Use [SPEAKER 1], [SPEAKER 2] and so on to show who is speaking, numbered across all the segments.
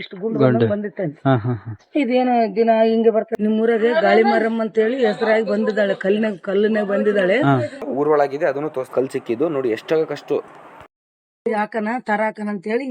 [SPEAKER 1] ಇಷ್ಟು ಗುಂಡು ಬಂದಿತ್ತಂತೆ. ಇದೇನು ದಿನ ಹಿಂಗೆ ಬರ್ತದೆ. ನಿಮ್ಮೂರಾಗೆ ಗಾಳಿ ಮಾರಮ್ಮ ಅಂತ ಹೇಳಿ ಹೆಸರಾಗಿ ಬಂದಿದ್ದಾಳೆ. ಕಲ್ಲಿನಾಗ ಬಂದಿದ್ದಾಳೆ.
[SPEAKER 2] ಊರೊಳಗಿದೆ, ಅದನ್ನು ಕಲ್ ಸಿಕ್ಕಿದ್ದು ನೋಡಿ. ಎಷ್ಟಾಗಷ್ಟು
[SPEAKER 1] ಯಾಕನ ತರಾಕನ ಅಂತ ಹೇಳಿ.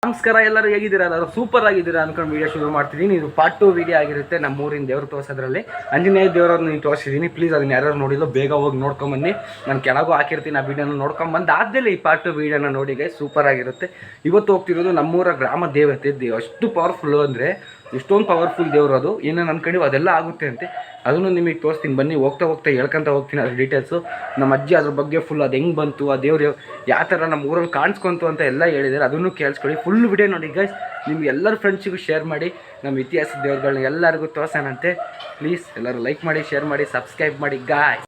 [SPEAKER 2] ನಮಸ್ಕಾರ, ಎಲ್ಲರೂ ಹೇಗಿದ್ದೀರಾ? ಎಲ್ಲರೂ ಸೂಪರ್ ಆಗಿದ್ದೀರಾ ಅನ್ಕೊಂಡು ವಿಡಿಯೋ ಶುರು ಮಾಡ್ತಿದ್ದೀನಿ. ಇದು ಪಾರ್ಟ್ 2 ವಿಡಿಯೋ ಆಗಿರುತ್ತೆ. ನಮ್ಮ ಊರಿನ ದೇವ್ರು ತೋರಿಸೋದ್ರಲ್ಲಿ ಆಂಜನೇಯ ದೇವರನ್ನು ನೀವು ತೋರಿಸಿದ್ದೀನಿ. ಪ್ಲೀಸ್ ಅದನ್ನ ಯಾರು ನೋಡಿಲ್ಲ ಬೇಗ ಹೋಗಿ ನೋಡ್ಕೊಂಬನ್ನಿ. ನಾನು ಕೆಳಗೂ ಹಾಕಿರ್ತೀನಿ ಆ ವಿಡಿಯೋನ ನೋಡ್ಕೊಂಬಂದು ಆದಮೇಲೆ ಈ ಪಾರ್ಟ್ 2 ವಿಡಿಯೋನ ನೋಡಿಗೆ ಸೂಪರ್ ಆಗಿರುತ್ತೆ. ಇವತ್ತು ಹೋಗ್ತಿರೋದು ನಮ್ಮೂರ ಗ್ರಾಮ ದೇವತೆ. ಅಷ್ಟು ಪವರ್ಫುಲ್ಲು ಅಂದರೆ ಎಷ್ಟೊಂದು ಪವರ್ಫುಲ್ ದೇವರು. ಅದು ಏನೇನು ಅನ್ಕೊಂಡಿವು ಅದೆಲ್ಲ ಆಗುತ್ತೆ ಅಂತೆ. ಅದನ್ನು ನಿಮಗೆ ತೋರಿಸ್ತೀನಿ ಬನ್ನಿ. ಹೋಗ್ತಾ ಹೇಳ್ಕೊಂತ ಹೋಗ್ತೀನಿ ಅದ್ರ ಡೀಟೇಲ್ಸು. ನಮ್ಮ ಅಜ್ಜಿ ಅದ್ರ ಬಗ್ಗೆ ಫುಲ್ ಅದು ಹೆಂಗೆ ಬಂತು, ಆ ದೇವ್ರು ಯಾವ ಥರ ನಮ್ಮ ಊರಲ್ಲಿ ಕಾಣಿಸ್ಕೊಂತು ಅಂತ ಎಲ್ಲ ಹೇಳಿದ್ದಾರೆ. ಅದನ್ನು ಕೇಳಿಸ್ಕೊಳ್ಳಿ. ಫುಲ್ ವಿಡಿಯೋ ನೋಡಿ ಗೈಸ್. ನಿಮ್ಗೆ ಎಲ್ಲರ ಫ್ರೆಂಡ್ಸಿಗೂ ಶೇರ್ ಮಾಡಿ. ನಮ್ಮ ಇತಿಹಾಸದ ದೇವ್ರುಗಳನ್ನ ಎಲ್ಲರಿಗೂ ತೋರ್ಸೋಣಂತೆ. ಪ್ಲೀಸ್ ಎಲ್ಲರೂ ಲೈಕ್ ಮಾಡಿ, ಶೇರ್ ಮಾಡಿ, ಸಬ್ಸ್ಕ್ರೈಬ್ ಮಾಡಿ ಗೈಸ್.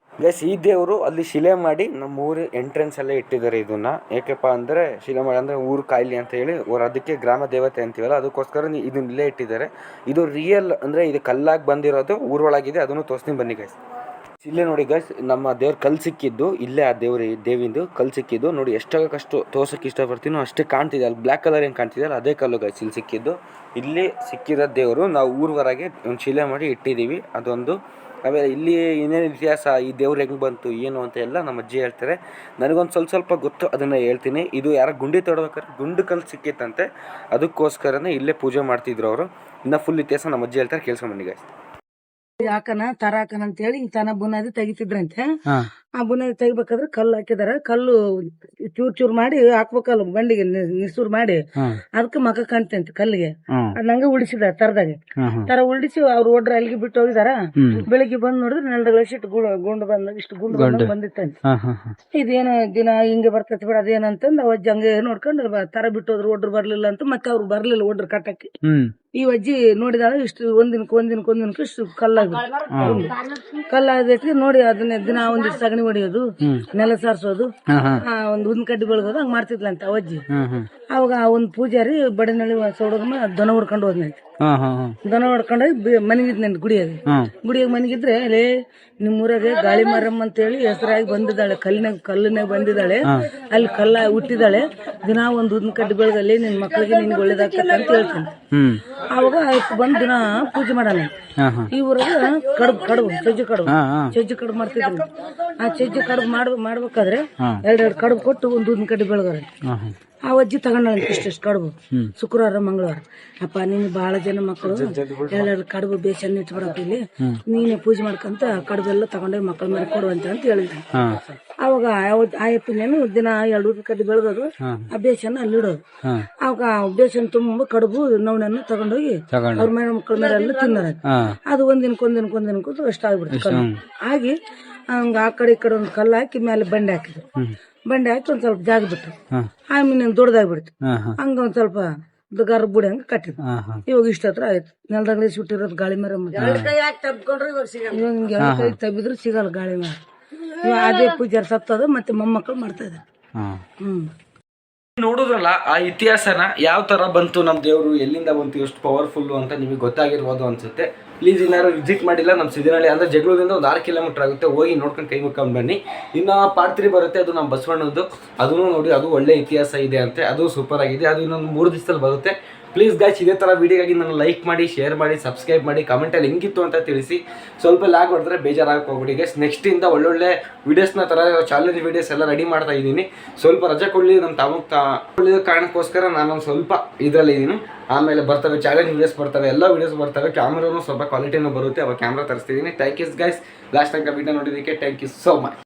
[SPEAKER 2] ಈ ದೇವರು ಅಲ್ಲಿ ಶಿಲೆ ಮಾಡಿ ನಮ್ಮ ಊರು ಎಂಟ್ರೆನ್ಸ್ ಅಲ್ಲೇ ಇಟ್ಟಿದ್ದಾರೆ. ಇದನ್ನ ಏಕೆಪ್ಪ ಅಂದರೆ ಶಿಲೆ ಮಾಡಿ ಅಂದರೆ ಊರು ಕಾಯಿಲಿ ಅಂತ ಹೇಳಿ ಅದಕ್ಕೆ ಗ್ರಾಮ ದೇವತೆ ಅಂತೀವಲ್ಲ, ಅದಕ್ಕೋಸ್ಕರ ಇದನ್ನ ಇಲ್ಲೇ ಇಟ್ಟಿದ್ದಾರೆ. ಇದು ರಿಯಲ್ ಅಂದರೆ ಇದು ಕಲ್ಲಾಗಿ ಬಂದಿರೋದು ಊರೊಳಗಿದೆ. ಅದನ್ನು ತೋರಿಸ್ತೀನಿ ಬನ್ನಿ ಗೈಸ್. ಇಲ್ಲೇ ನೋಡಿ ಗೈಸ್, ನಮ್ಮ ದೇವ್ರ ಕಲ್ಲು ಸಿಕ್ಕಿದ್ದು ಇಲ್ಲೇ. ಆ ದೇವಿಂದು ಕಲ್ಲು ಸಿಕ್ಕಿದ್ದು ನೋಡಿ. ಎಷ್ಟಾಗಷ್ಟು ತೋರ್ಸೋಕೆ ಇಷ್ಟಪಡ್ತೀನೋ ಅಷ್ಟೇ ಕಾಣ್ತಿದೆ. ಅಲ್ಲಿ ಬ್ಲ್ಯಾಕ್ ಕಲರ್ ಏನು ಕಾಣ್ತಿದೆ ಅದೇ ಕಲ್ಲು ಗೈಸ್ ಇಲ್ಲಿ ಸಿಕ್ಕಿದ್ದು. ಇಲ್ಲಿ ಸಿಕ್ಕಿರೋ ದೇವರು ನಾವು ಊರ ಹೊರಗೆ ಒಂದು ಶಿಲೆ ಮಾಡಿ ಇಟ್ಟಿದ್ದೀವಿ. ಅದೊಂದು. ಆಮೇಲೆ ಇಲ್ಲಿ ಏನೇನು ಇತಿಹಾಸ, ಈ ದೇವ್ರು ಹೆಂಗೆ ಬಂತು ಏನು ಅಂತ ಎಲ್ಲ ನಮ್ಮ ಅಜ್ಜಿ ಹೇಳ್ತಾರೆ. ನನಗೊಂದು ಸ್ವಲ್ಪ ಗೊತ್ತು, ಅದನ್ನು ಹೇಳ್ತೀನಿ. ಇದು ಯಾರೋ ಗುಂಡಿ ತೊಡ್ಬೇಕಾದ್ರೆ ಗುಂಡು ಕಲ್ಲು ಸಿಕ್ಕಿತ್ತಂತೆ, ಅದಕ್ಕೋಸ್ಕರನೇ ಇಲ್ಲೇ ಪೂಜೆ ಮಾಡ್ತಿದ್ರು ಅವರು. ಇನ್ನು ಫುಲ್ ಇತಿಹಾಸ ನಮ್ಮ ಅಜ್ಜಿ ಹೇಳ್ತಾರೆ, ಕೇಳ್ಸ್ಕೊಂಬನ್ನಿ ಗೈಸ್.
[SPEAKER 1] ಯಾಕನ ತರಾಕನ ಅಂತ ಹೇಳಿ ತನ ಬುನಾದಿ ತೆಗಿತಿದ್ರಂತೆ. ಆ ಬುನಾದಿ ತೆಗಿಬೇಕಾದ್ರೆ ಕಲ್ಲು ಹಾಕಿದಾರ. ಕಲ್ಲು ಚೂರ್ ಮಾಡಿ ಹಾಕ್ಬೇಕಲ್ಲ ಬಂಡಿಗೆ, ನಿಸೂರ್ ಮಾಡಿ ಅದಕ್ಕೆ ಮಕ ಕಾಣ್ತಂತೆ ಕಲ್ಲಿಗೆ. ನಂಗೆ ಉಳಿಸಿದಾರ ತರದಾಗ. ತರ ಉಳಿಸಿ ಅವ್ರು ಒಡ್ರ ಅಲ್ಲಿಗೆ ಬಿಟ್ಟು ಹೋಗಿದಾರ. ಬೆಳಿಗ್ಗೆ ಬಂದ್ ನೋಡಿದ್ರೆ ನೆಲದಾಗ ಇಷ್ಟು ಗುಂಡು ಬಂದಿತ್ತಂತೆ. ಇದೇನು ದಿನ ಹಿಂಗೆ ಬರ್ತೈತಿ ಬಿಡ ಅದೇನಂತಂದ್ ಅವ್ ಅಜ್ಜಿ ಹಂಗೆ ನೋಡ್ಕೊಂಡು ತರ ಬಿಟ್ಟು ಹೋದ್ರು. ಒಡ್ರು ಬರ್ಲಿಲ್ಲ ಅಂತ ಮತ್ತೆ ಅವ್ರು ಬರ್ಲಿಲ್ಲ ಒಡ್ರು ಕಟ್ಟಕ್ಕೆ. ಈ ಅಜ್ಜಿ ನೋಡಿದಾಳ ಇಷ್ಟು ಒಂದಿನಕ್ಕೆ ಇಷ್ಟು ಕಲ್ಲಾದೈತಿ ನೋಡಿ. ಅದನ್ನ ದಿನ ಒಂದಿಷ್ಟು ಸಗಣಿ ಹೊಡಿಯೋದು, ನೆಲ ಸಾರಿಸೋದು, ಒಂದ್ ಉದ್ದಿನ ಕಡ್ಡಿ ಬೆಳಗೋದು ಹಂಗ್ ಮಾಡ್ತಿದ್ಲಂತ ಅವಜ್ಜಿ. ಅವಾಗ ಒಂದ್ ಪೂಜಾರಿ ಬಡನಳ್ಳಿ ಸೋಡೋದಮ್ಮ ದನ ಹೊಡ್ಕೊಂಡು ಹೋದ್ನಂತೆ. ದನ ಹೊಡ್ಕೊಂಡೋಗಿ ಮನೆಗಿದ್ನಂತೆ ಗುಡಿಯಾಗ ಮನೆಗಿದ್ರೆ ಅಲ್ಲೇ ನಿಮ್ಮೂರಾಗೆ ಗಾಳಿ ಮಾರಮ್ಮ ಅಂತ ಹೇಳಿ ಹೆಸರಾಗಿ ಬಂದಿದ್ದಾಳೆ. ಕಲ್ಲಿನಾಗ ಬಂದಿದ್ದಾಳೆ. ಅಲ್ಲಿ ಕಲ್ಲ ಹುಟ್ಟಿದಾಳೆ. ದಿನ ಒಂದ್ ಉದ್ದಿನ ಕಡ್ಡಿ ಬೆಳಗಲ್ಲಿ ನಿನ್ ಮಕ್ಳಿಗೆ ನಿನ್ಗೆ ಒಳ್ಳೇದಾಗ್ತದೆ ಅಂತ ಹೇಳ್ತಾನೆ. ಅವಾಗ ಬಂದ್ ದಿನ ಪೂಜೆ ಮಾಡಲ್ಲ. ಈ ಊರಾಗ ಸಜ್ಜಿ ಕಡುಬು ಮಾಡ್ತಿದ್ರು. ಆ ಸಜ್ಜಿ ಕಡುಬು ಮಾಡ್ಬೇಕಾದ್ರೆ ಎರಡೆರಡು ಕಡುಬು ಕೊಟ್ಟು ಒಂದ್ ಉದ್ದಿನ ಕಡ್ಡಿ ಬೆಳಗಾರ. ಆ ಅಜ್ಜಿ ತಗೊಂಡಂತ ಇಷ್ಟು ಕಡುಬು ಶುಕ್ರವಾರ ಮಂಗಳವಾರ. ಅಪ್ಪ ನೀನು ಬಹಳ ಜನ ಮಕ್ಕಳು ಎರಡೆರಡು ಕಡುಬು ಬೇಸನ್ನ ಇಟ್ಬಿಡಪ್ಪ ಇಲ್ಲಿ, ನೀನೆ ಪೂಜೆ ಮಾಡ್ಕಂತ ಕಡುಬೆಲ್ಲ ತಗೊಂಡೋಗಿ ಮಕ್ಕಳ ಮೇಲೆ ಕೊಡುವಂತ ಅಂತ ಹೇಳಿದ್ರು. ಅವಾಗ ಆಯಪ್ಪನೇನು ದಿನ 2 ಉದ್ದಿನ ಕಡ್ಡಿ ಬೆಳಗೋದು, ಆ ಬೇಸನ್ನ ಅಲ್ಲಿ ಇಡೋದು. ಅವಾಗ ಬೇಸನ್ ತುಂಬ ಕಡುಬು ನವಣನ್ನು ತಗೊಂಡೋಗಿ ಅವ್ರ ಮನೆ ಮಕ್ಕಳ ಮೇಲೆ ಎಲ್ಲ ತಿನ್ನೋದು. ಅದು ಒಂದಿನಕ್ಕೊಂದು ಅಷ್ಟ ಆಗ್ಬಿಡುತ್ತೆ. ಆಗಿ ಹಂಗ ಆ ಕಡೆ ಈ ಕಡೆ ಒಂದು ಕಲ್ಲು ಹಾಕಿ ಮೇಲೆ ಬಂಡೆ ಹಾಕಿದ್ರು. ಬಂಡೆ ಹಾಕಿ ಒಂದ್ ಸ್ವಲ್ಪ ಜಾಗ ಬಿಟ್ಟು ಆಮೇಲೆ ದೊಡ್ಡದಾಗ್ಬಿಡ್ತು. ಹಂಗ ಒಂದ್ ಸ್ವಲ್ಪ ಗರ್ ಬುಡಿ ಹಂಗ ಕಟ್ಟಿದ್ರು. ಇವಾಗ ಇಷ್ಟ ಹತ್ರ ಆಯ್ತು. ನೆಲದಾಗ ಸುಟ್ಟಿರೋದು ಗಾಳಿ ಮರ. ಕೈ ತಬ್ಬಿದ್ರು ಸಿಗಲ್ಲ ಗಾಳಿ ಮರ. ಅದೇ ಪೂಜಾರಿ ಸತ್ತದ ಮತ್ತೆ ಮೊಮ್ಮಕ್ಕಳು ಮಾಡ್ತಾ ಇದ್ದಾರೆ.
[SPEAKER 2] ನೋಡುದ್ರಲ್ಲ ಆ ಇತಿಹಾಸನ ಯಾವ ತರ ಬಂತು, ನಮ್ಮ ದೇವರು ಎಲ್ಲಿಂದ ಬಂತು, ಎಷ್ಟು ಪವರ್ಫುಲ್ ಅಂತ ನಿಮಗೆ ಗೊತ್ತಾಗಿರ್ಬೋದು ಅನ್ಸುತ್ತೆ. ಪ್ಲೀಸ್ ಇನ್ನಾರು ವಿಸಿಟ್ ಮಾಡಿಲ್ಲ ನಮ್ಮ ಸಿದ್ಧನಹಳ್ಳಿ ಅಂದರೆ ಜಗಳೂರಿಂದ ಒಂದು 6 ಕಿಲೋಮೀಟರ್ ಆಗುತ್ತೆ. ಹೋಗಿ ನೋಡ್ಕೊಂಡು ಕೈ ಮುಕ್ಕೊಂಡು ಬನ್ನಿ. ಇನ್ನು ಪಾರ್ಟ್ 3 ಬರುತ್ತೆ, ಅದು ನಮ್ಮ ಬಸವಣ್ಣದ್ದು. ಅದನ್ನು ನೋಡಿ, ಅದು ಒಳ್ಳೆ ಇತಿಹಾಸ ಇದೆ ಅಂತೆ. ಅದು ಸೂಪರ್ ಆಗಿದೆ. ಅದು ಇನ್ನೊಂದು 3 ದಿವಸದಲ್ಲಿ ಬರುತ್ತೆ. ಪ್ಲೀಸ್ ಗೈಸ್ ಇದೇ ಥರ ವೀಡಿಯೋಗಾಗಿ ನಾನು ಲೈಕ್ ಮಾಡಿ, ಶೇರ್ ಮಾಡಿ, ಸಬ್ಸ್ಕ್ರೈಬ್ ಮಾಡಿ, ಕಮೆಂಟಲ್ಲಿ ಹೆಂಗಿತ್ತು ಅಂತ ತಿಳಿಸಿ. ಸ್ವಲ್ಪ ಲ್ಯಾಗ್ ಹೊಡೆದ್ರೆ ಬೇಜಾರಾಗಿ ಹೋಗ್ಬಿಡಿ ಗೈಸ್. ನೆಕ್ಸ್ಟಿಂದ ಒಳ್ಳೊಳ್ಳೆ ವೀಡಿಯೋಸ್ನ ಥರ ಚಾಲೆಂಜ್ ವೀಡಿಯೋಸ್ ಎಲ್ಲ ರೆಡಿ ಮಾಡ್ತಾ ಇದ್ದೀನಿ. ಸ್ವಲ್ಪ ರಜೆ ಕೊಡಲಿ ನಮ್ಮ ಒಳ್ಳೆಯ ಕಾರಣಕ್ಕೋಸ್ಕರ ನಾನೊಂದು ಸ್ವಲ್ಪ ಇದರಲ್ಲಿ ಇದ್ದೀನಿ. ಆಮೇಲೆ ಬರ್ತವೆ ಚಾಲೆಂಜ್ ವೀಡಿಯೋಸ್ ಬರ್ತವೆ, ಎಲ್ಲ ವೀಡಿಯೋಸ್ ಬರ್ತವೆ. ಕ್ಯಾಮ್ರಾನು ಸ್ವಲ್ಪ ಕ್ವಾಲಿಟಿನೂ ಬರುತ್ತೆ. ಅವಾಗ ಕ್ಯಾಮ್ರಾ ತರಿಸ್ತಿದ್ದೀನಿ. ಥ್ಯಾಂಕ್ ಯು ಗೈಸ್ ಲಾಸ್ಟ್ ತನಕ ವಿಡಿಯೋ ನೋಡಿದ್ದಕ್ಕೆ. Thank you so much.